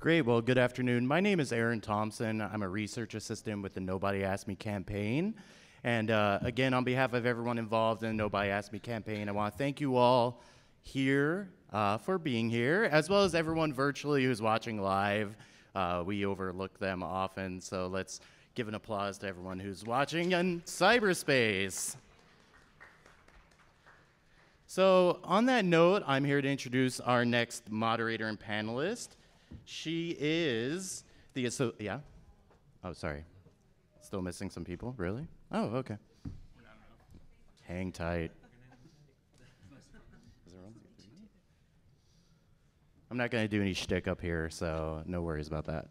Great. Well, good afternoon. My name is Aaron Thompson. I'm a research assistant with the Nobody Asked Me campaign. And again, on behalf of everyone involved in the Nobody Asked Me campaign, I want to thank you all here for being here, as well as everyone virtually who's watching live. We overlook them often, so let's give an applause to everyone who's watching in cyberspace. So on that note, I'm here to introduce our next moderator and panelist. She is the yeah? Oh, sorry. Still missing some people? Really? Oh, okay. Hang tight. I'm not going to do any shtick up here, so no worries about that.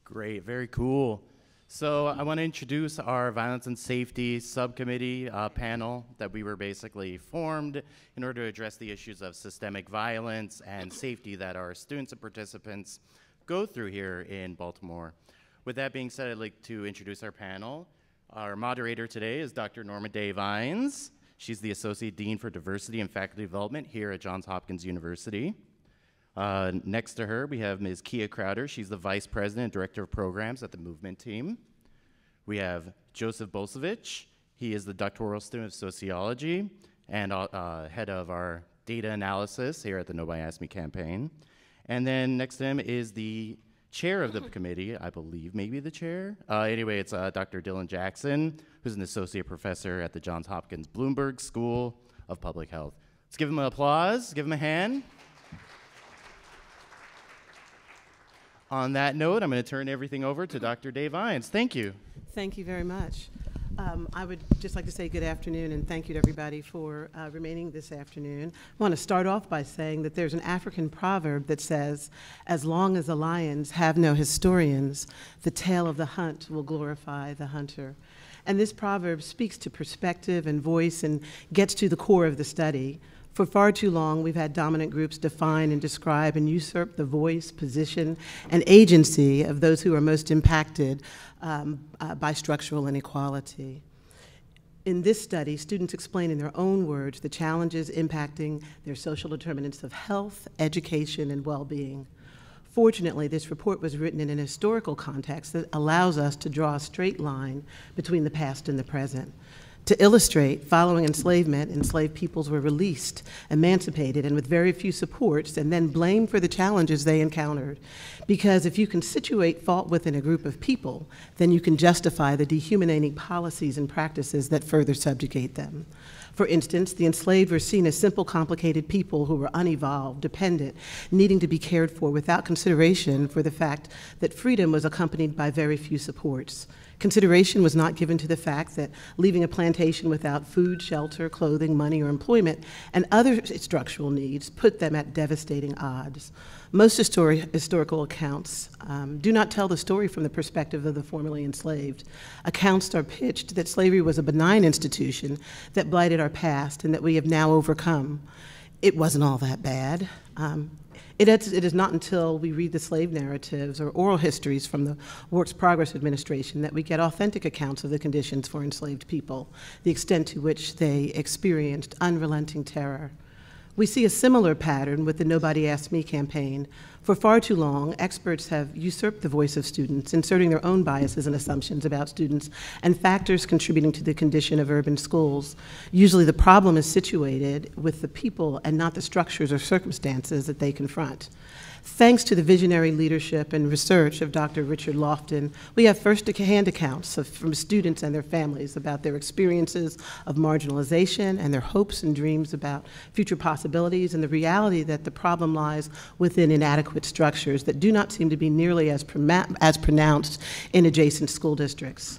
Great, very cool. So I want to introduce our Violence and Safety Subcommittee panel that we were basically formed in order to address the issues of systemic violence and safety that our students and participants go through here in Baltimore. With that being said, I'd like to introduce our panel. Our moderator today is Dr. Norma Day Vines. She's the Associate Dean for Diversity and Faculty Development here at Johns Hopkins University. Next to her, we have Ms. Kia Crowder. She's the Vice President and Director of Programs at the Movement Team. We have Joseph Bolsevich. He is the doctoral student of Sociology and head of our data analysis here at the Nobody Asked Me campaign. And then next to him is the chair of the committee, I believe, maybe the chair. Anyway, it's Dr. Dylan Jackson, who's an associate professor at the Johns Hopkins Bloomberg School of Public Health. Let's give him an applause, give him a hand. On that note, I'm going to turn everything over to Dr. Day Vines. Thank you. Thank you very much. I would just like to say good afternoon and thank you to everybody for remaining this afternoon. I want to start off by saying that there's an African proverb that says, as long as the lions have no historians, the tale of the hunt will glorify the hunter. And this proverb speaks to perspective and voice and gets to the core of the study. For far too long, we've had dominant groups define and describe and usurp the voice, position, and agency of those who are most impacted by structural inequality. In this study, students explain in their own words the challenges impacting their social determinants of health, education, and well-being. Fortunately, this report was written in an historical context that allows us to draw a straight line between the past and the present. To illustrate, following enslavement, enslaved peoples were released, emancipated, and with very few supports, and then blamed for the challenges they encountered. Because if you can situate fault within a group of people, then you can justify the dehumanizing policies and practices that further subjugate them. For instance, the enslaved were seen as simple, complicated people who were unevolved, dependent, needing to be cared for without consideration for the fact that freedom was accompanied by very few supports. Consideration was not given to the fact that leaving a plantation without food, shelter, clothing, money, or employment, and other structural needs put them at devastating odds. Most historical accounts do not tell the story from the perspective of the formerly enslaved. Accounts are pitched that slavery was a benign institution that blighted our past and that we have now overcome. It wasn't all that bad. It is not until we read the slave narratives or oral histories from the Works Progress Administration that we get authentic accounts of the conditions for enslaved people, the extent to which they experienced unrelenting terror. We see a similar pattern with the Nobody Asked Me campaign. For far too long, experts have usurped the voice of students, inserting their own biases and assumptions about students and factors contributing to the condition of urban schools. Usually the problem is situated with the people and not the structures or circumstances that they confront. Thanks to the visionary leadership and research of Dr. Richard Lofton, we have first-hand accounts from students and their families about their experiences of marginalization and their hopes and dreams about future possibilities and the reality that the problem lies within inadequate structures that do not seem to be nearly as pronounced in adjacent school districts.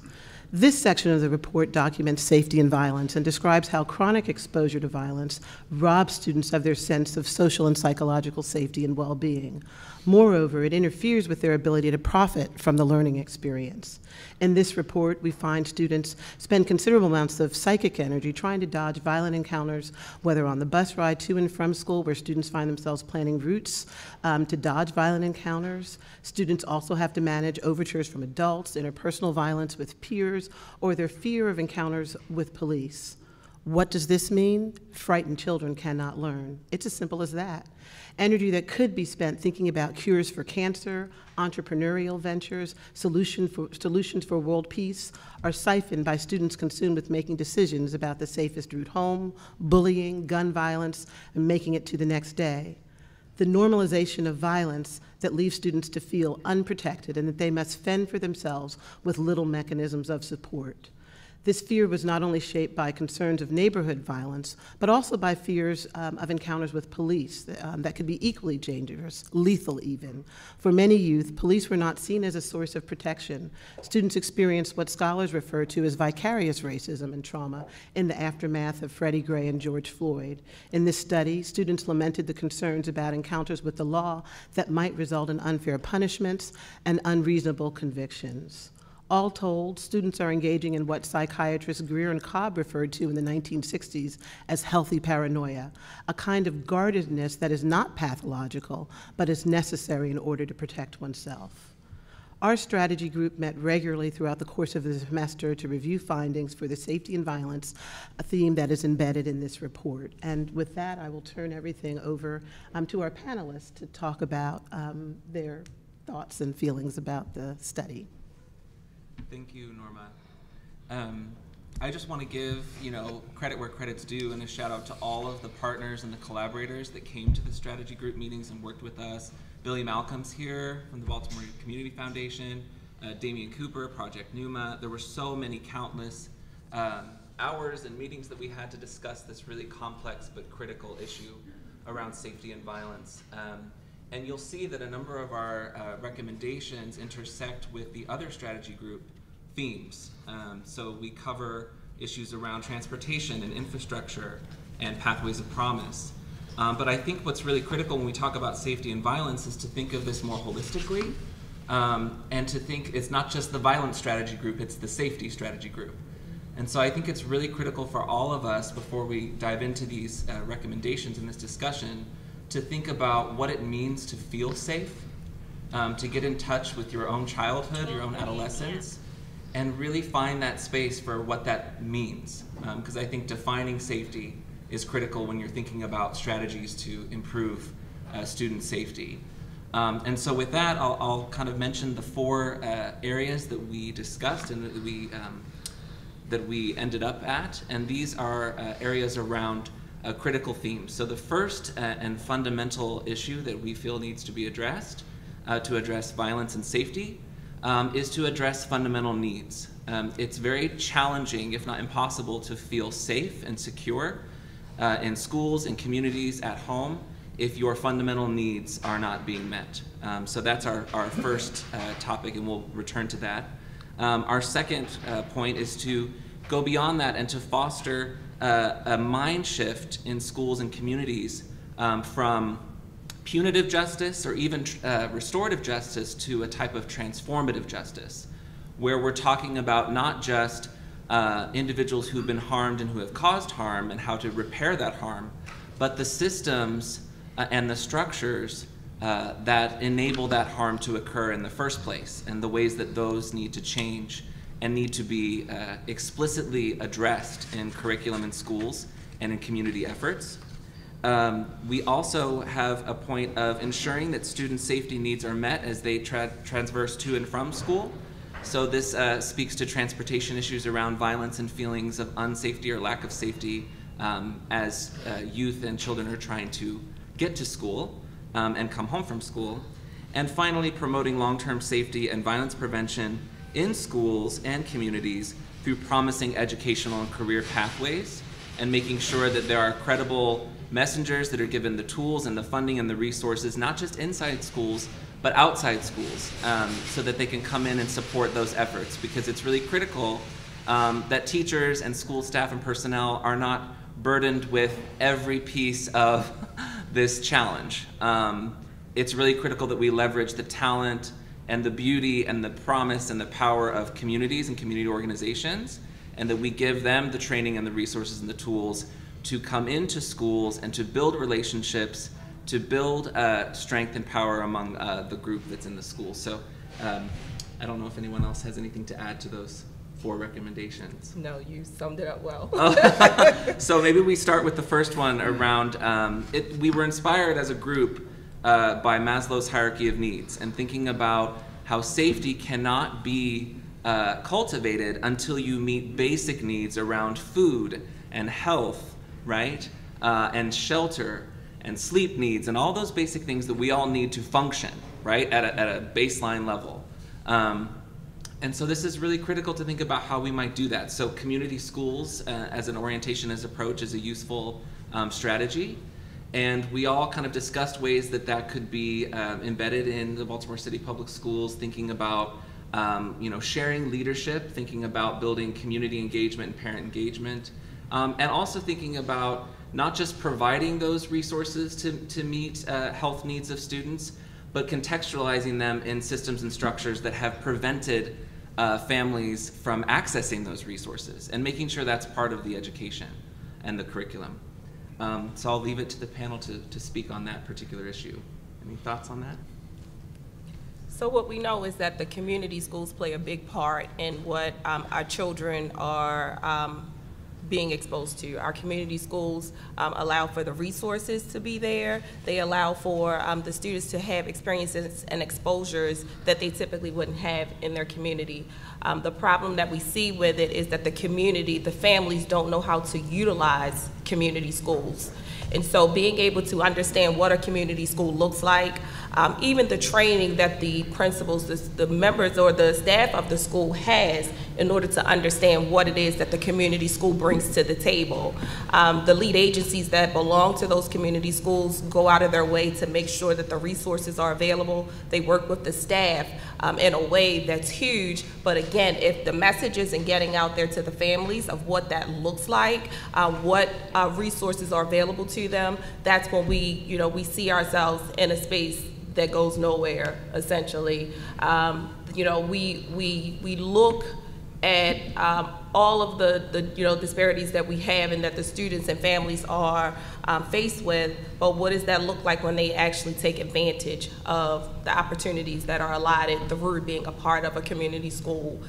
This section of the report documents safety and violence and describes how chronic exposure to violence robs students of their sense of social and psychological safety and well-being. Moreover, it interferes with their ability to profit from the learning experience. In this report, we find students spend considerable amounts of psychic energy trying to dodge violent encounters, whether on the bus ride to and from school, where students find themselves planning routes to dodge violent encounters. Students also have to manage overtures from adults, interpersonal violence with peers, or their fear of encounters with police. What does this mean? Frightened children cannot learn. It's as simple as that. Energy that could be spent thinking about cures for cancer, entrepreneurial ventures, solutions for world peace are siphoned by students consumed with making decisions about the safest route home, bullying, gun violence, and making it to the next day. The normalization of violence that leaves students to feel unprotected and that they must fend for themselves with little mechanisms of support. This fear was not only shaped by concerns of neighborhood violence, but also by fears of encounters with police that could be equally dangerous, lethal even. For many youth, police were not seen as a source of protection. Students experienced what scholars refer to as vicarious racism and trauma in the aftermath of Freddie Gray and George Floyd. In this study, students lamented the concerns about encounters with the law that might result in unfair punishments and unreasonable convictions. All told, students are engaging in what psychiatrist Greer and Cobb referred to in the 1960s as healthy paranoia, a kind of guardedness that is not pathological, but is necessary in order to protect oneself. Our strategy group met regularly throughout the course of the semester to review findings for the safety and violence, a theme that is embedded in this report. And with that, I will turn everything over to our panelists to talk about their thoughts and feelings about the study. Thank you, Norma. I just want to give, credit where credit's due and a shout out to all of the partners and the collaborators that came to the strategy group meetings and worked with us. Billy Malcolm's here from the Baltimore Community Foundation, Damian Cooper, Project Numa. There were so many countless hours and meetings that we had to discuss this really complex but critical issue around safety and violence. And you'll see that a number of our recommendations intersect with the other strategy group themes. So we cover issues around transportation and infrastructure and pathways of promise. But I think what's really critical when we talk about safety and violence is to think of this more holistically and to think it's not just the violence strategy group, it's the safety strategy group. And so I think it's really critical for all of us before we dive into these recommendations in this discussion to think about what it means to feel safe, to get in touch with your own childhood, your own adolescence, and really find that space for what that means. Because I think defining safety is critical when you're thinking about strategies to improve student safety. And so with that, I'll kind of mention the four areas that we discussed and that we ended up at, and these are areas around critical themes. So the first and fundamental issue that we feel needs to be addressed to address violence and safety is to address fundamental needs. It's very challenging, if not impossible, to feel safe and secure in schools and communities at home if your fundamental needs are not being met. So that's our first topic, and we'll return to that. Our second point is to go beyond that and to foster a mind shift in schools and communities from punitive justice or even restorative justice to a type of transformative justice, where we're talking about not just individuals who've been harmed and who have caused harm and how to repair that harm, but the systems and the structures that enable that harm to occur in the first place, and the ways that those need to change and need to be explicitly addressed in curriculum in schools and in community efforts. We also have a point of ensuring that student safety needs are met as they transverse to and from school. So this speaks to transportation issues around violence and feelings of unsafety or lack of safety as youth and children are trying to get to school and come home from school. And finally, promoting long-term safety and violence prevention in schools and communities through promising educational and career pathways, and making sure that there are credible messengers that are given the tools and the funding and the resources, not just inside schools, but outside schools, so that they can come in and support those efforts, because it's really critical that teachers and school staff and personnel are not burdened with every piece of this challenge. It's really critical that we leverage the talent and the beauty and the promise and the power of communities and community organizations, and that we give them the training and the resources and the tools to come into schools and to build relationships, to build strength and power among the group that's in the school. So I don't know if anyone else has anything to add to those 4 recommendations. No, you summed it up well. So maybe we start with the first one around, we were inspired as a group by Maslow's hierarchy of needs, and thinking about how safety cannot be cultivated until you meet basic needs around food and health, right? And shelter and sleep needs and all those basic things that we all need to function, right? At a baseline level. And so this is really critical to think about how we might do that. So community schools as an orientation, as approach, is a useful strategy. And we all kind of discussed ways that that could be embedded in the Baltimore City Public Schools, thinking about sharing leadership, thinking about building community engagement and parent engagement, and also thinking about not just providing those resources to meet health needs of students, but contextualizing them in systems and structures that have prevented families from accessing those resources, and making sure that's part of the education and the curriculum. So I'll leave it to the panel to speak on that particular issue. Any thoughts on that? So what we know is that the community schools play a big part in what our children are being exposed to. Our community schools allow for the resources to be there. They allow for the students to have experiences and exposures that they typically wouldn't have in their community. The problem that we see with it is that the community, the families don't know how to utilize community schools. And so being able to understand what a community school looks like, even the training that the principals, the members or the staff of the school has in order to understand what it is that the community school brings to the table. The lead agencies that belong to those community schools go out of their way to make sure that the resources are available. They work with the staff in a way that's huge. But again, if the message isn't getting out there to the families of what that looks like, what resources are available to them, that's when we see ourselves in a space that goes nowhere, essentially. We look at all of the disparities that we have and that the students and families are faced with, but what does that look like when they actually take advantage of the opportunities that are allotted through being a part of a community school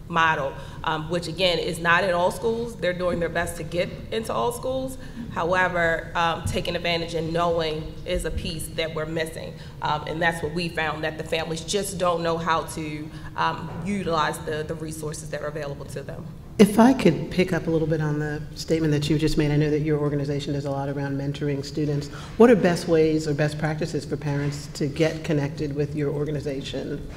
model, which again is not in all schools. They're doing their best to get into all schools. However, taking advantage and knowing is a piece that we're missing. And that's what we found, that the families just don't know how to utilize the resources that are available to them. If I could pick up a little bit on the statement that you just made, I know that your organization does a lot around mentoring students. What are best ways or best practices for parents to get connected with your organization?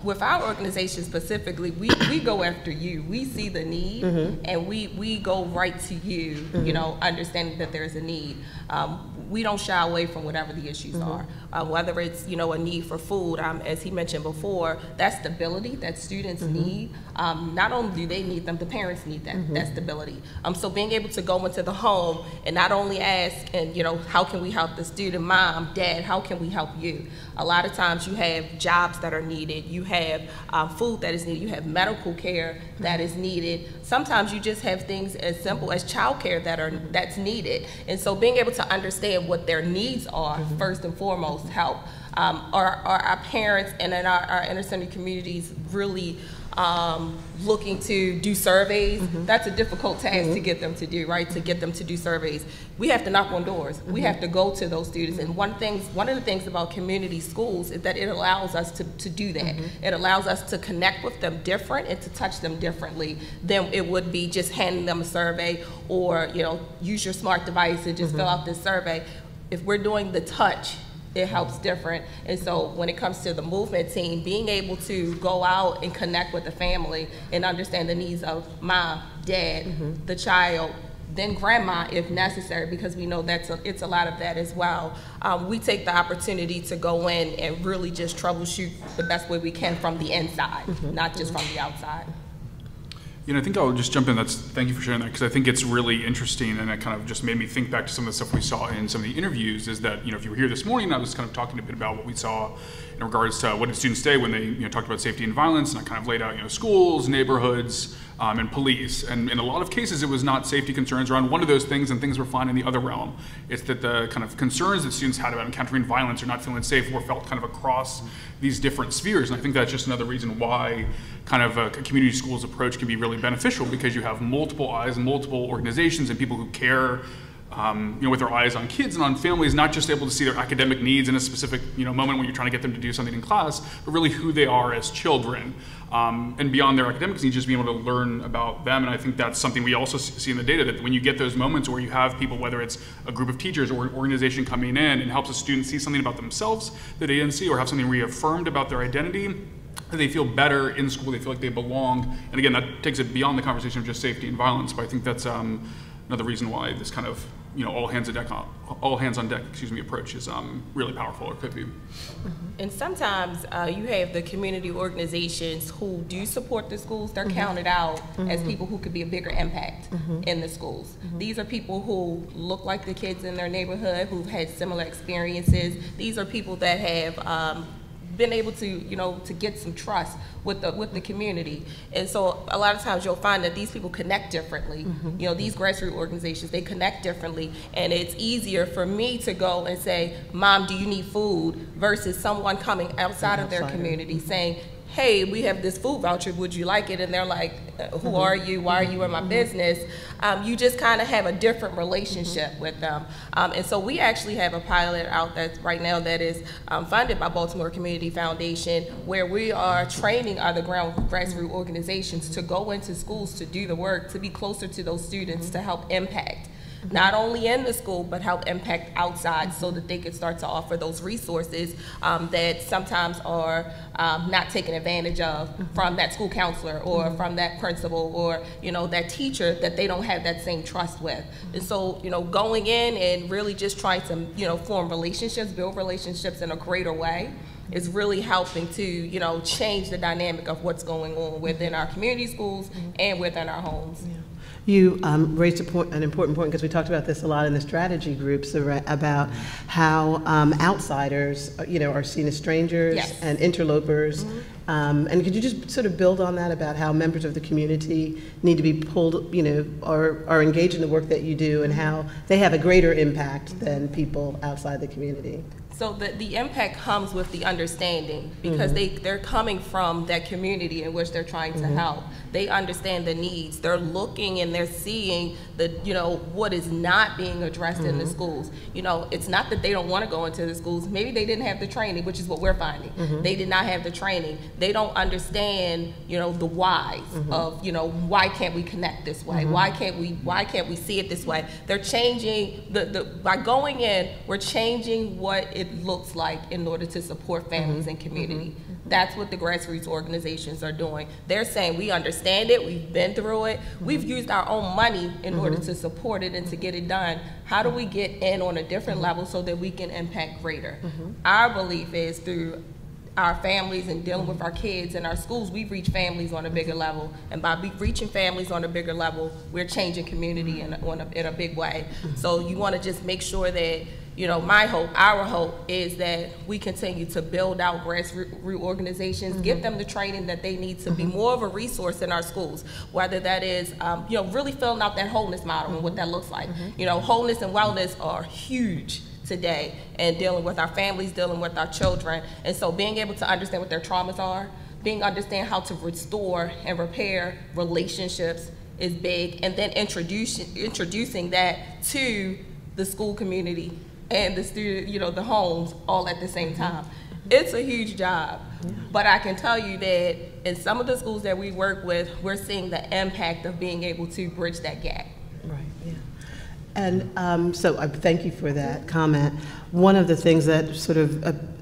With our organization specifically, we go after you. We see the need, and we go right to you, understanding that there's a need. We don't shy away from whatever the issues are, whether it's a need for food, as he mentioned before, that stability that students need. Not only do they need them, the parents need that stability. So being able to go into the home and not only ask, and how can we help the student, mom, dad, how can we help you? A lot of times you have jobs that are needed, you have food that is needed, you have medical care that is needed. Sometimes you just have things as simple as childcare that's needed. And so being able to understand what their needs are, first and foremost, help. Are our parents and in our inner city communities really looking to do surveys? That's a difficult task to get them to do, right? To get them to do surveys. We have to knock on doors. We have to go to those students. And one of the things about community schools is that it allows us to do that. It allows us to connect with them different and to touch them differently than it would be just handing them a survey or, use your smart device and just fill out this survey. If we're doing the touch, it helps different. And so when it comes to the movement team, being able to go out and connect with the family and understand the needs of mom, dad, the child, then grandma if necessary, because we know it's a lot of that as well. We take the opportunity to go in and really just troubleshoot the best way we can from the inside, not just from the outside. You know, I think I'll just jump in. Thank you for sharing that, because I think it's really interesting, and it kind of just made me think back to some of the stuff we saw in some of the interviews. Is that, you know, if you were here this morning, I was kind of talking a bit about what we saw in regards to what did students say when they, you know, talked about safety and violence, and I kind of laid out, you know, schools, neighborhoods, and police. And in a lot of cases, it was not safety concerns around one of those things, and things were fine in the other realm. It's that the kind of concerns that students had about encountering violence or not feeling safe were felt kind of across these different spheres. And I think that's just another reason why kind of a community schools approach can be really beneficial, because you have multiple eyes, multiple organizations, and people who care, you know, with their eyes on kids and on families, not just able to see their academic needs in a specific, you know, moment when you're trying to get them to do something in class, but really who they are as children. And beyond their academics needs, just being able to learn about them. And I think that's something we also see in the data, that when you get those moments where you have people, whether it's a group of teachers or an organization coming in and helps a student see something about themselves that they didn't see, or have something reaffirmed about their identity, they feel better in school, they feel like they belong. And again, that takes it beyond the conversation of just safety and violence, but I think that's another reason why this kind of, you know, all hands on deck, approach is really powerful, or could be. And sometimes you have the community organizations who do support the schools. They're counted out as people who could be a bigger impact in the schools. These are people who look like the kids in their neighborhood, who've had similar experiences. These are people that have been able to, you know, to get some trust with the community. And so a lot of times you'll find that these people connect differently. You know, these grassroots organizations, they connect differently, and it's easier for me to go and say, Mom, do you need food, versus someone coming outside of their community saying, hey, we have this food voucher, would you like it? And they're like, who are you? Why are you in my business? You just kind of have a different relationship with them. And so we actually have a pilot out that's right now that is funded by Baltimore Community Foundation, where we are training other grassroots organizations to go into schools to do the work, to be closer to those students, to help impact. Not only in the school, but help impact outside, so that they can start to offer those resources that sometimes are not taken advantage of from that school counselor or from that principal, or, you know, that teacher that they don't have that same trust with. And so, you know, going in and really just trying to, you know, form relationships, build relationships in a greater way is really helping to, you know, change the dynamic of what's going on within our community schools and within our homes. You raised an important point, because we talked about this a lot in the strategy groups, about how outsiders, you know, are seen as strangers and interlopers. And could you just sort of build on that, about how members of the community need to be pulled, you know, or are engaged in the work that you do, and how they have a greater impact than people outside the community? So the impact comes with the understanding, because they're coming from that community in which they're trying to help. They understand the needs. They're looking and they're seeing the, you know, what is not being addressed in the schools. You know, it's not that they don't want to go into the schools. Maybe they didn't have the training, which is what we're finding. They did not have the training. They don't understand, you know, the whys of, you know, why can't we connect this way? Why can't we see it this way? They're changing by going in, we're changing what it looks like in order to support families and community. That's what the grassroots organizations are doing. They're saying, we understand it, we've been through it, we've used our own money in order to support it and to get it done. How do we get in on a different level so that we can impact greater? Our belief is through our families and dealing with our kids in our schools, we reach families on a bigger level. And by reaching families on a bigger level, we're changing community in a big way. So you want to just make sure that, you know, my hope, our hope is that we continue to build out grassroots organizations, give them the training that they need to be more of a resource in our schools, whether that is, you know, really filling out that wholeness model and what that looks like. You know, wholeness and wellness are huge today, and dealing with our families, dealing with our children. And so being able to understand what their traumas are, understand how to restore and repair relationships is big, and then introducing that to the school community and the student, you know, the homes, all at the same time. It's a huge job, but I can tell you that in some of the schools that we work with, we're seeing the impact of being able to bridge that gap. Right, yeah. And so I thank you for that comment. One of the things that sort of,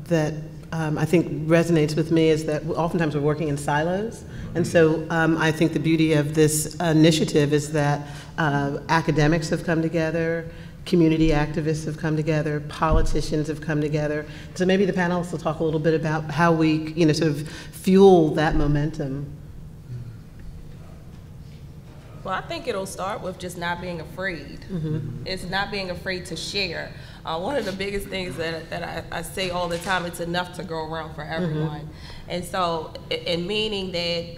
that I think resonates with me is that oftentimes we're working in silos. And so I think the beauty of this initiative is that academics have come together, community activists have come together, politicians have come together. So maybe the panelists will talk a little bit about how we, sort of fuel that momentum. Well, I think it'll start with just not being afraid. It's not being afraid to share. One of the biggest things that I say all the time, it's enough to go around for everyone. And so, in meaning that,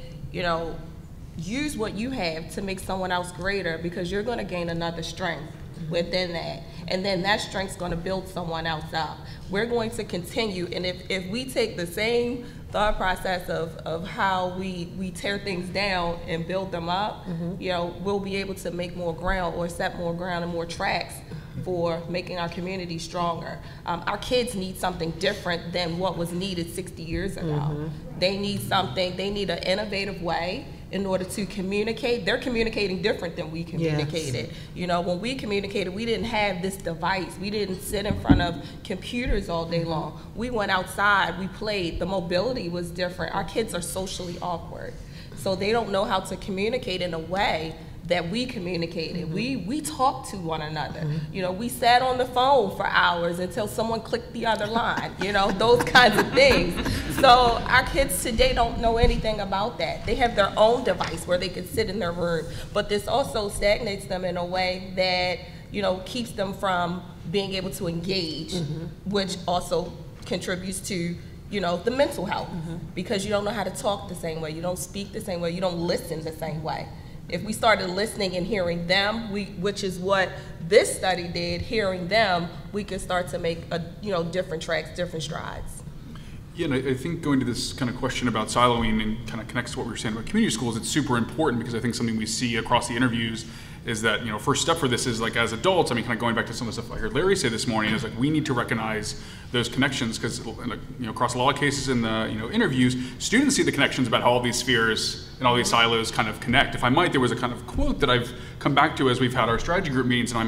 use what you have to make someone else greater, because you're going to gain another strength within that. And then that strength's going to build someone else up. We're going to continue, and if we take the same thought process of how we tear things down and build them up, we'll be able to make more ground or set more ground and more tracks for making our community stronger. Our kids need something different than what was needed 60 years ago. They need something, they need an innovative way in order to communicate. They're communicating different than we communicated. Yes. When we communicated, we didn't have this device. We didn't sit in front of computers all day long. We went outside, we played. The mobility was different. Our kids are socially awkward. So they don't know how to communicate in a way that we communicated. We talked to one another. We sat on the phone for hours until someone clicked the other line, those kinds of things. So our kids today don't know anything about that. They have their own device where they can sit in their room, but this also stagnates them in a way that, keeps them from being able to engage, which also contributes to the mental health, because you don't know how to talk the same way, you don't speak the same way, you don't listen the same way. If we started listening and hearing them, which is what this study did, hearing them, we could start to make different tracks, different strides. Yeah, and I think going to this kind of question about siloing and kind of connects to what we were saying about community schools, it's super important, because I think something we see across the interviews is that, first step for this is, like, as adults, kind of going back to some of the stuff I heard Larry say this morning, is like we need to recognize those connections, because across a lot of cases in the interviews, students see the connections about how all these spheres and all these silos kind of connect. If I might, there was a kind of quote that I've come back to as we've had our strategy group meetings, and I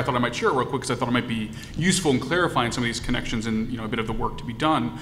thought I might share it real quick, because I thought it might be useful in clarifying some of these connections and a bit of the work to be done.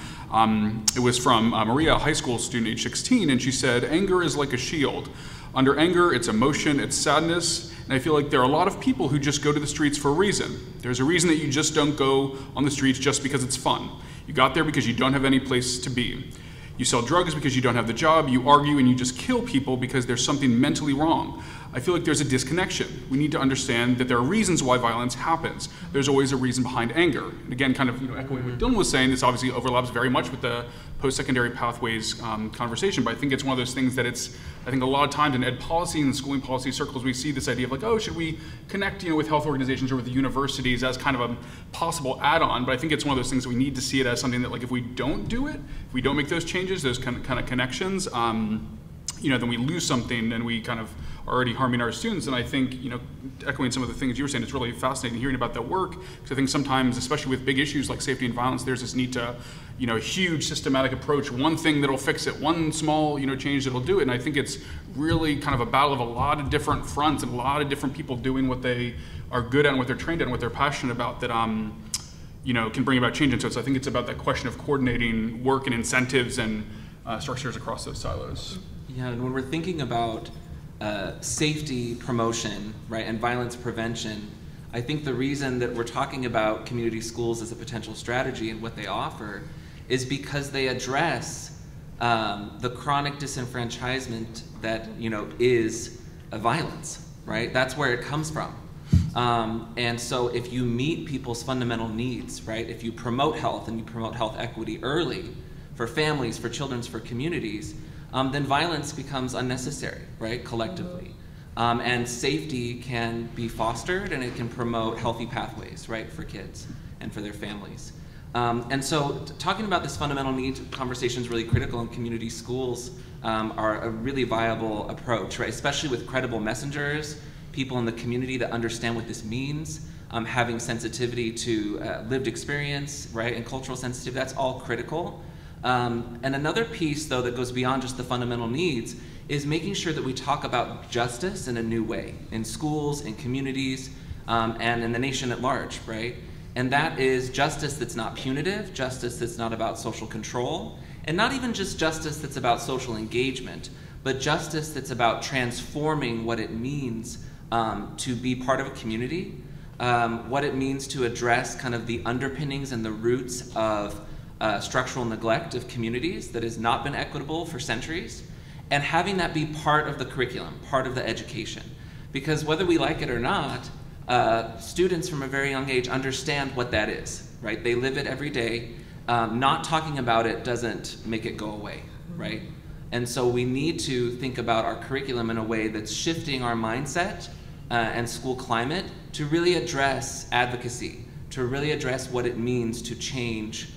It was from Maria, a high school student, age 16, and she said, "Anger is like a shield. Under anger, it's emotion, it's sadness, and I feel like there are a lot of people who just go to the streets for a reason. There's a reason that you just don't go on the streets just because it's fun. You got there because you don't have any place to be. You sell drugs because you don't have the job, you argue and you just kill people because there's something mentally wrong. I feel like there's a disconnection. We need to understand that there are reasons why violence happens. There's always a reason behind anger." And again, kind of echoing what Dylan was saying, this obviously overlaps very much with the post-secondary pathways conversation, but I think it's one of those things that I think a lot of times in ed policy and schooling policy circles, we see this idea of like, oh, should we connect with health organizations or with the universities as kind of a possible add-on, but I think it's one of those things that we need to see it as something that, like, if we don't do it, if we don't make those changes, those kind of connections, then we lose something and we kind of are already harming our students. And I think, echoing some of the things you were saying, it's really fascinating hearing about that work, because I think sometimes, especially with big issues like safety and violence, there's this need to, a huge systematic approach, one thing that'll fix it, one small, change that'll do it. And I think it's really kind of a battle of a lot of different fronts and a lot of different people doing what they are good at and what they're trained at and what they're passionate about that, can bring about change. And so I think it's about that question of coordinating work and incentives and structures across those silos. Yeah, and when we're thinking about safety promotion, right, and violence prevention, I think the reason that we're talking about community schools as a potential strategy and what they offer is because they address the chronic disenfranchisement that is a violence, right? That's where it comes from. And so if you meet people's fundamental needs, right, if you promote health and you promote health equity early for families, for children, for communities, then violence becomes unnecessary, right, collectively. And safety can be fostered and it can promote healthy pathways, right, for kids and for their families. And so talking about this fundamental need conversation is really critical, and community schools are a really viable approach, right, especially with credible messengers, people in the community that understand what this means, having sensitivity to lived experience, right, and cultural sensitivity, that's all critical. And another piece, though, that goes beyond just the fundamental needs is making sure that we talk about justice in a new way in schools, in communities, and in the nation at large, right? And that is justice that's not punitive, justice that's not about social control, and not even just justice that's about social engagement, but justice that's about transforming what it means to be part of a community, what it means to address kind of the underpinnings and the roots of structural neglect of communities that has not been equitable for centuries, and having that be part of the curriculum, part of the education. Because whether we like it or not, students from a very young age understand what that is, right? They live it every day. Not talking about it doesn't make it go away, right? And so we need to think about our curriculum in a way that's shifting our mindset and school climate to really address advocacy, to really address what it means to change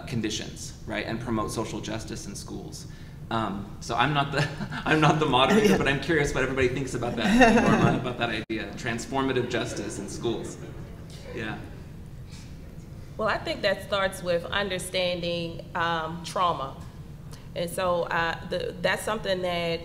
conditions, right, and promote social justice in schools. So I'm not the moderator, but I'm curious what everybody thinks about that, Norma, about that idea, transformative justice in schools. Yeah. Well, I think that starts with understanding trauma. And so that's something that,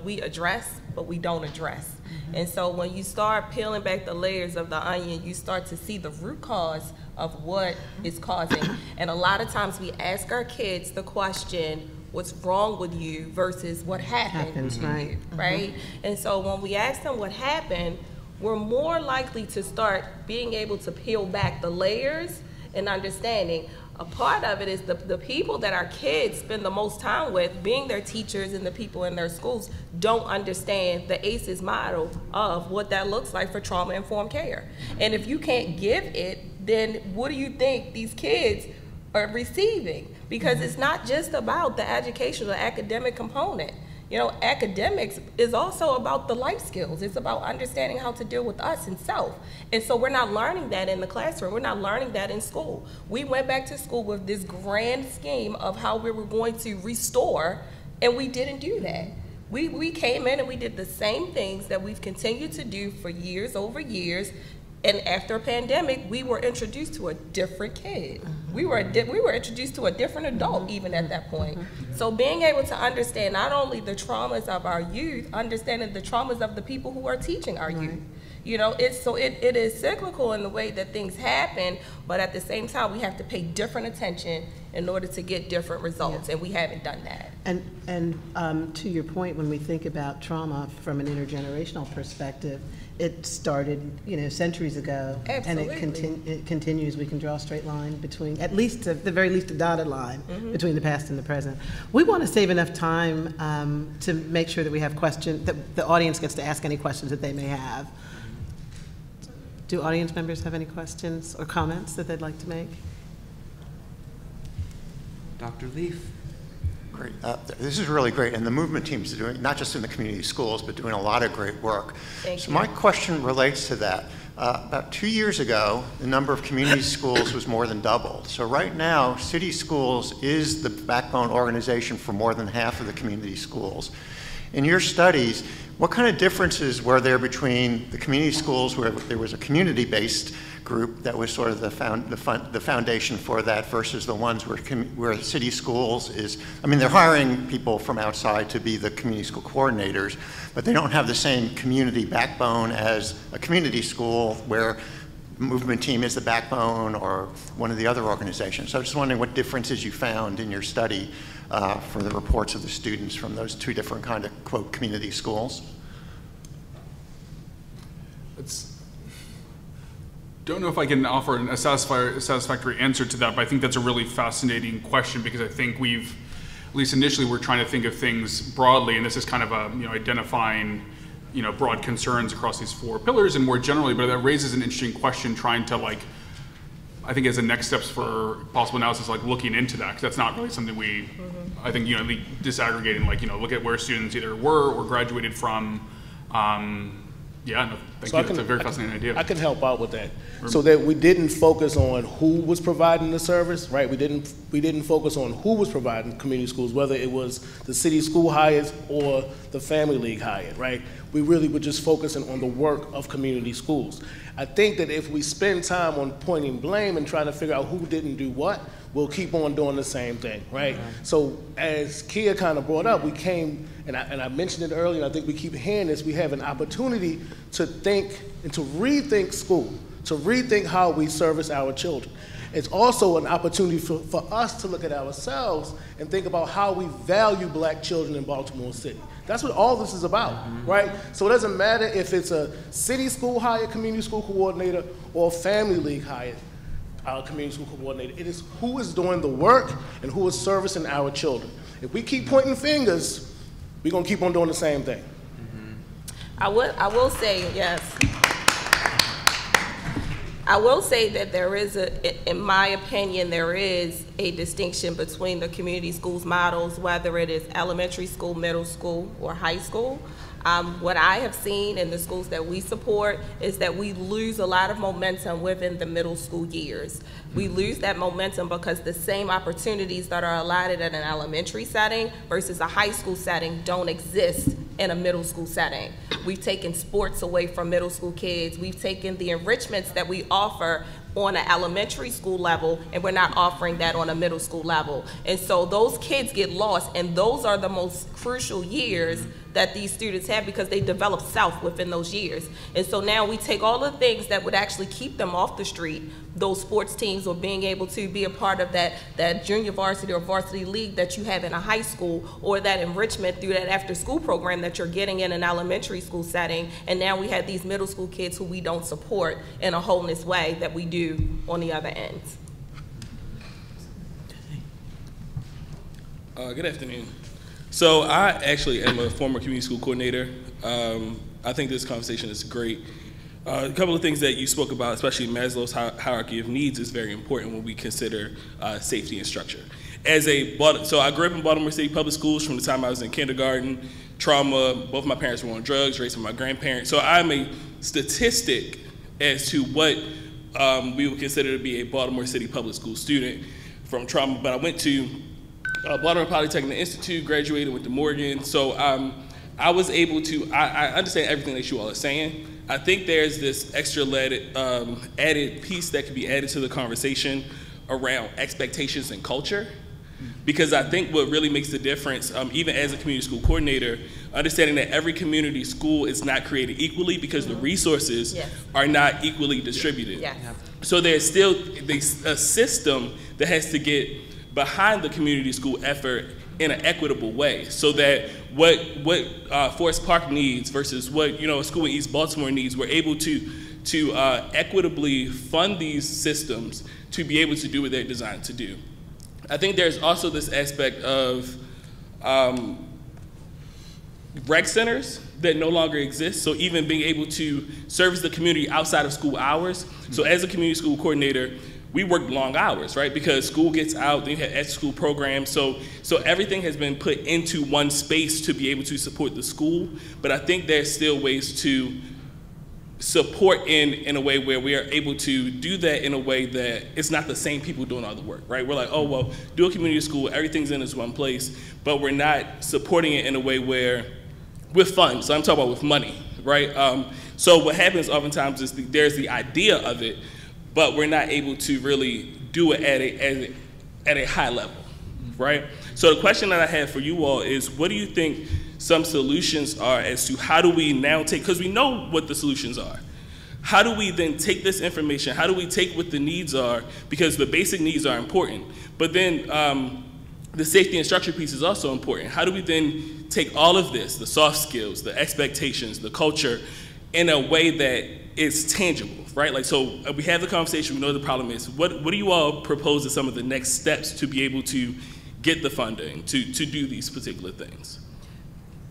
we address, but we don't address. Mm-hmm. And so when you start peeling back the layers of the onion, you start to see the root cause of what is causing. And a lot of times we ask our kids the question, what's wrong with you versus what happened, right? Right? Mm-hmm. And so when we ask them what happened, we're more likely to start being able to peel back the layers and understanding. A part of it is the people that our kids spend the most time with, being their teachers and the people in their schools, don't understand the ACEs model of what that looks like for trauma-informed care. And if you can't give it, then what do you think these kids are receiving? Because it's not just about the educational or academic component. Academics is also about the life skills. It's about understanding how to deal with us and self. And so we're not learning that in the classroom. We're not learning that in school. We went back to school with this grand scheme of how we were going to restore, and we didn't do that. We came in and we did the same things that we've continued to do for years over years. And after a pandemic, we were introduced to a different kid. Mm-hmm. We were introduced to a different adult even at that point. Mm-hmm. So being able to understand not only the traumas of our youth, understanding the traumas of the people who are teaching our youth. It is cyclical in the way that things happen, but at the same time, we have to pay different attention in order to get different results, and we haven't done that. And to your point, when we think about trauma from an intergenerational perspective, it started, centuries ago. Absolutely. And it continues. We can draw a straight line between, at the very least, a dotted line between the past and the present. We want to save enough time to make sure that we have questions, that the audience gets to ask any questions that they may have. Do audience members have any questions or comments that they'd like to make? Dr. Leaf. Great. This is really great, and the movement teams are doing, not just in the community schools, but doing a lot of great work. Thank you. My question relates to that. About 2 years ago, the number of community schools was more than doubled. So right now, City Schools is the backbone organization for more than half of the community schools. In your studies, what kind of differences were there between the community schools where there was a community-based group that was sort of the foundation for that versus the ones where City Schools is, they're hiring people from outside to be the community school coordinators, but they don't have the same community backbone as a community school where the movement team is the backbone or one of the other organizations. So I'm just wondering what differences you found in your study for the reports of the students from those two different kind of, quote, community schools. Don't know if I can offer a satisfactory answer to that, but I think that's a really fascinating question because I think we've, at least initially, we're trying to think of things broadly, and this is kind of identifying, broad concerns across these four pillars and more generally, but that raises an interesting question trying to I think as a next steps for possible analysis, looking into that, because that's not really something we, I think, disaggregating, look at where students either were or graduated from. Yeah, no, thank you. That's a very fascinating idea. I can help out with that. So that we didn't focus on who was providing the service, right? We didn't focus on who was providing community schools, whether it was the city school Hyatt or the family league Hyatt, right? We really were just focusing on the work of community schools. I think that if we spend time on pointing blame and trying to figure out who didn't do what, we'll keep on doing the same thing, right? So as Kia kind of brought up, we came, and I mentioned it earlier, and I think we keep hearing this, we have an opportunity to think and to rethink school. to rethink how we service our children. It's also an opportunity for us to look at ourselves and think about how we value black children in Baltimore City. That's what all this is about, right? So it doesn't matter if it's a city school hired community school coordinator or a family league hired community school coordinator. It is who is doing the work and who is servicing our children. If we keep pointing fingers, we're gonna keep on doing the same thing. I will say, yes. I will say that there is in my opinion, there is a distinction between the community schools models, whether it is elementary school, middle school, or high school. What I have seen in the schools that we support is that we lose a lot of momentum within the middle school years. We lose that momentum because the same opportunities that are allotted in an elementary setting versus a high school setting don't exist in a middle school setting. We've taken sports away from middle school kids. We've taken the enrichments that we offer on an elementary school level, and we're not offering that on a middle school level. And so those kids get lost, and those are the most crucial years that these students have because they develop self within those years. And so now we take all the things that would actually keep them off the street, those sports teams or being able to be a part of that junior varsity or varsity league that you have in a high school, or that enrichment through that after school program that you're getting in an elementary school setting. And now we have these middle school kids who we don't support in a wholeness way that we do on the other end. Good afternoon. So I actually am a former community school coordinator. I think this conversation is great. A couple of things that you spoke about, especially Maslow's hierarchy of needs, is very important when we consider safety and structure. So I grew up in Baltimore City public schools from the time I was in kindergarten. Trauma, both my parents were on drugs, raised by my grandparents. So I'm a statistic as to what we would consider to be a Baltimore City public school student from trauma. But I went to Baltimore Polytechnic Institute, graduated, went to Morgan. So I was able to, I understand everything that you all are saying. I think there's this extra added piece that could be added to the conversation around expectations and culture. Because I think what really makes the difference, even as a community school coordinator, understanding that every community school is not created equally because the resources are not equally distributed. Yes. So there's still a system that has to get behind the community school effort in an equitable way, so that what Forest Park needs versus what a school in East Baltimore needs, we're able to equitably fund these systems to be able to do what they're designed to do. I think there's also this aspect of rec centers that no longer exist, so even being able to service the community outside of school hours. So as a community school coordinator, we work long hours, right? Because school gets out, then you have after-school programs. So everything has been put into one space to be able to support the school. But I think there's still ways to support in a way where we are able to do that in a way that it's not the same people doing all the work, right? We're like, oh, well, do a community school, everything's in this one place, but we're not supporting it in a way where, with funds, so I'm talking about with money, right? So what happens oftentimes is there's the idea of it, but we're not able to really do it at a high level, right? So the question that I have for you all is, what do you think some solutions are as to how do we now take, because we know what the solutions are, how do we then take this information, how do we take what the needs are, because the basic needs are important, but then the safety and structure piece is also important. How do we then take all of this, the soft skills, the expectations, the culture, in a way that is tangible, right? Like, so we have the conversation, we know the problem is. What do you all propose as some of the next steps to be able to get the funding to do these particular things?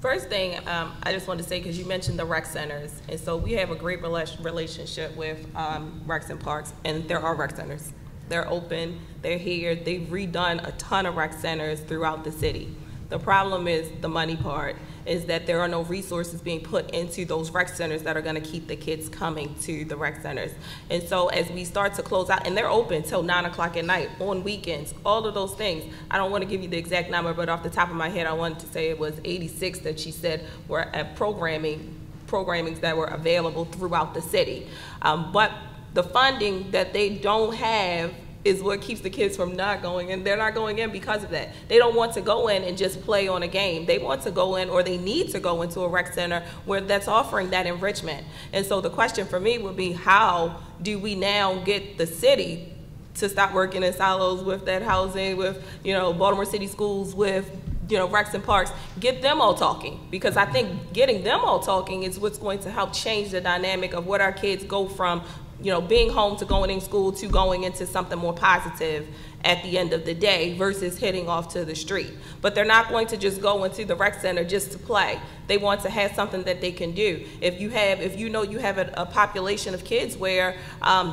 First thing, I just wanted to say, because you mentioned the rec centers, and so we have a great relationship with recs and parks, and there are rec centers. They're open, they're here, they've redone a ton of rec centers throughout the city. The problem is the money part, is that there are no resources being put into those rec centers that are gonna keep the kids coming to the rec centers. And so as we start to close out, and they're open till 9 o'clock at night, on weekends, all of those things. I don't wanna give you the exact number, but off the top of my head, I wanted to say it was 86 that she said were at programmings that were available throughout the city. But the funding that they don't have is what keeps the kids from not going in. They're not going in because of that. They don't want to go in and just play on a game. They want to go in, or they need to go into a rec center where that's offering that enrichment. And so the question for me would be, how do we now get the city to stop working in silos with that housing, with, you know, Baltimore City Schools, with, you know, recs and parks, get them all talking? Because I think getting them all talking is what's going to help change the dynamic of what our kids go from, you know, being home to going in school to going into something more positive at the end of the day versus heading off to the street. But they're not going to just go into the rec center just to play. They want to have something that they can do. If you know you have a population of kids where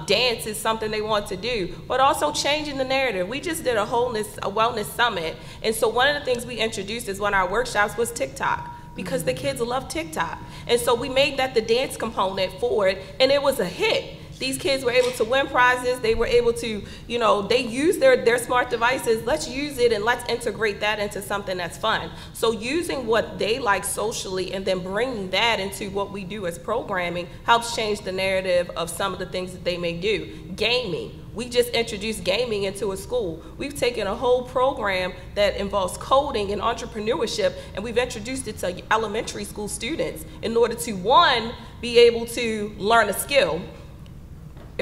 dance is something they want to do, but also changing the narrative. We just did a wellness summit, and so one of the things we introduced as one of our workshops was TikTok, because the kids love TikTok. And so we made that the dance component for it, and it was a hit. These kids were able to win prizes. They were able to, you know, they use their smart devices. Let's use it and let's integrate that into something that's fun. So using what they like socially and then bringing that into what we do as programming helps change the narrative of some of the things that they may do. Gaming. We just introduced gaming into a school. We've taken a whole program that involves coding and entrepreneurship, and we've introduced it to elementary school students in order to, one, be able to learn a skill,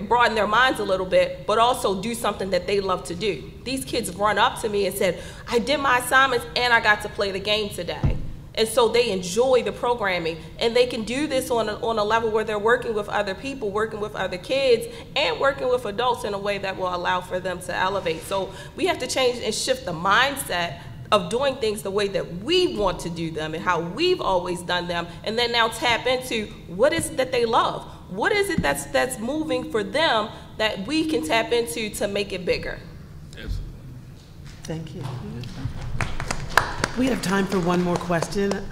broaden their minds a little bit, but also do something that they love to do. These kids run up to me and said, I did my assignments and I got to play the game today. And so they enjoy the programming, and they can do this on a level where they're working with other people, working with other kids, and working with adults in a way that will allow for them to elevate. So we have to change and shift the mindset of doing things the way that we want to do them and how we've always done them, and then now tap into what is it that they love. What is it that's moving for them that we can tap into to make it bigger? Thank you. We have time for one more question. All right,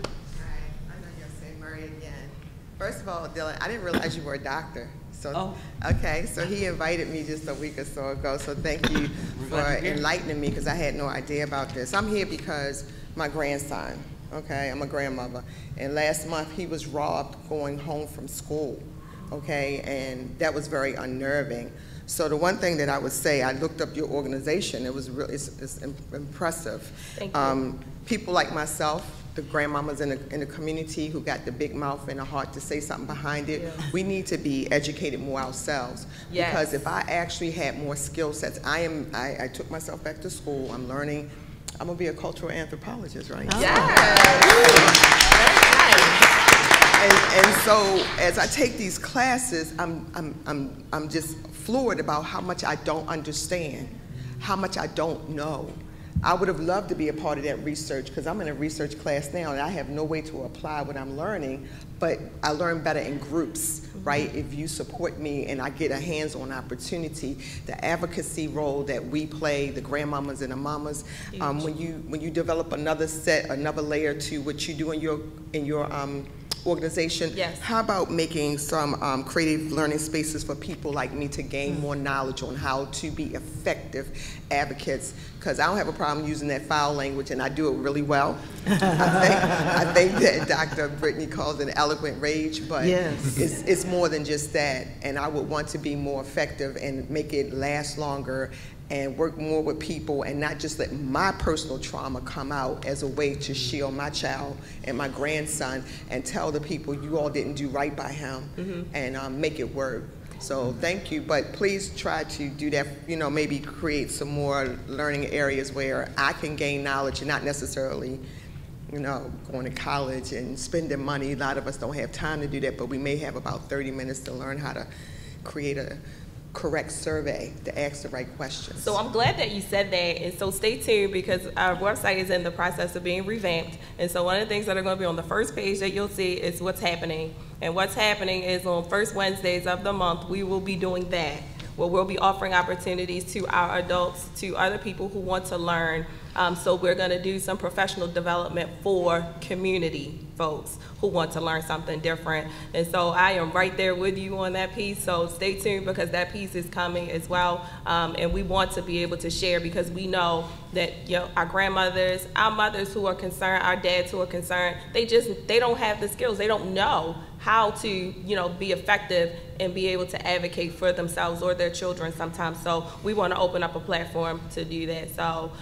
I know you'll say Murray again. First of all, Dylan, I didn't realize you were a doctor. So, okay, so he invited me just a week or so ago, so thank you for enlightening me, because I had no idea about this. I'm here because my grandson, okay, I'm a grandmother, and last month he was robbed going home from school. Okay, and that was very unnerving. So the one thing that I would say, I looked up your organization. It was really, it's impressive. Thank you. People like myself, the grandmamas in the community who got the big mouth and a heart to say something behind it, we need to be educated more ourselves. Yes. Because if I actually had more skill sets, I took myself back to school. I'm learning. I'm gonna be a cultural anthropologist, right? Oh. Yes. And so as I take these classes, I'm just floored about how much I don't understand, how much I don't know. I would have loved to be a part of that research, because I'm in a research class now and I have no way to apply what I'm learning, but I learn better in groups, right? If you support me and I get a hands-on opportunity, the advocacy role that we play, the grandmamas and the mamas, when you develop another layer to what you do in your organization, yes. How about making some creative learning spaces for people like me to gain more knowledge on how to be effective advocates? Because I don't have a problem using that foul language, and I do it really well. I think that Dr. Brittany calls it eloquent rage, but yes. It's more than just that. And I would want to be more effective and make it last longer and work more with people, and not just let my personal trauma come out as a way to shield my child and my grandson, and tell the people you all didn't do right by him, and make it work. So thank you, but please try to do that, you know, maybe create some more learning areas where I can gain knowledge and not necessarily, you know, going to college and spending money. A lot of us don't have time to do that, but we may have about 30 minutes to learn how to create a correct survey to ask the right questions. So I'm glad that you said that, and so stay tuned, because our website is in the process of being revamped, and so one of the things that are going to be on the first page that you'll see is what's happening. And what's happening is on first Wednesdays of the month, we will be doing that, where we'll be offering opportunities to our adults, to other people who want to learn So we're going to do some professional development for community folks who want to learn something different. And so I am right there with you on that piece. So stay tuned, because that piece is coming as well. And we want to be able to share, because we know that our grandmothers, our mothers who are concerned, our dads who are concerned, they don't have the skills. They don't know how to be effective and be able to advocate for themselves or their children sometimes. So we want to open up a platform to do that. So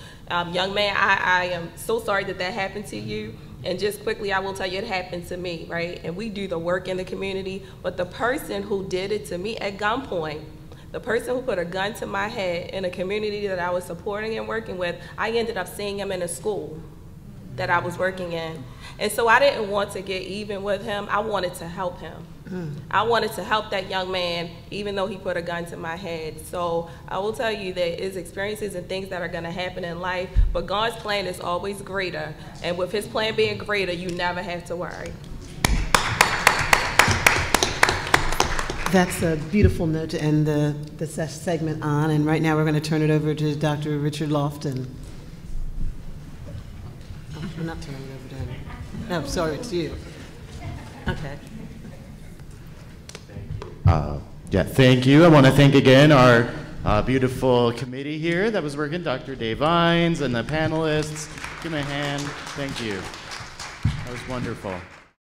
young man, I am so sorry that happened to you. And just quickly, I will tell you, it happened to me, right? And we do the work in the community, but the person who did it to me at gunpoint, the person who put a gun to my head in a community that I was supporting and working with, I ended up seeing him in a school that I was working in. And so I didn't want to get even with him. I wanted to help him. I wanted to help that young man, even though he put a gun to my head. So I will tell you that it's experiences and things that are going to happen in life, but God's plan is always greater. And with his plan being greater, you never have to worry. That's a beautiful note to end the segment on. And right now we're going to turn it over to Dr. Richard Lofton. Oh, I'm not turning it over to him. No, sorry, it's you. Okay. Yeah, thank you. I want to thank again our beautiful committee here that was working, Dr. Dave Vines and the panelists. Give me a hand. Thank you. That was wonderful.